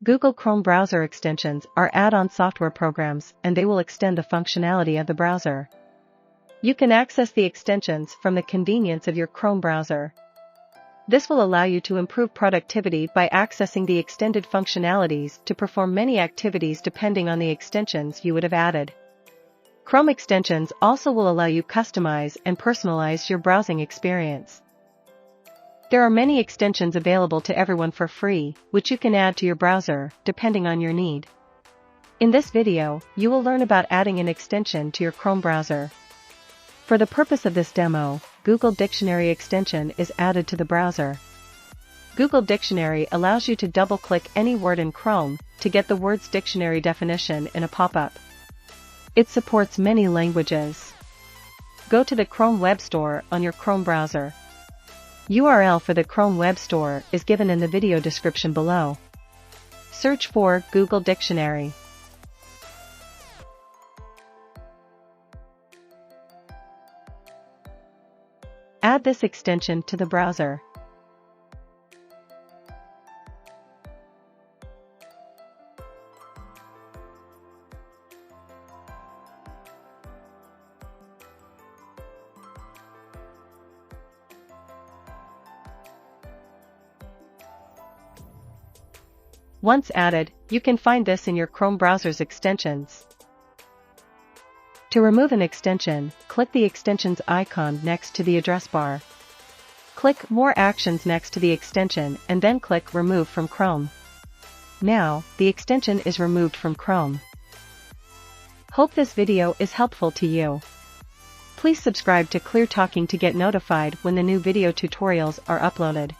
Google Chrome browser extensions are add-on software programs and they will extend the functionality of the browser. You can access the extensions from the convenience of your Chrome browser. This will allow you to improve productivity by accessing the extended functionalities to perform many activities depending on the extensions you would have added. Chrome extensions also will allow you to customize and personalize your browsing experience. There are many extensions available to everyone for free, which you can add to your browser, depending on your need. In this video, you will learn about adding an extension to your Chrome browser. For the purpose of this demo, Google Dictionary extension is added to the browser. Google Dictionary allows you to double-click any word in Chrome to get the word's dictionary definition in a pop-up. It supports many languages. Go to the Chrome Web Store on your Chrome browser. URL for the Chrome Web Store is given in the video description below. Search for Google Dictionary. Add this extension to the browser. Once added, you can find this in your Chrome browser's extensions. To remove an extension, click the extension's icon next to the address bar. Click More Actions next to the extension and then click Remove from Chrome. Now, the extension is removed from Chrome. Hope this video is helpful to you. Please subscribe to Clear Talking to get notified when the new video tutorials are uploaded.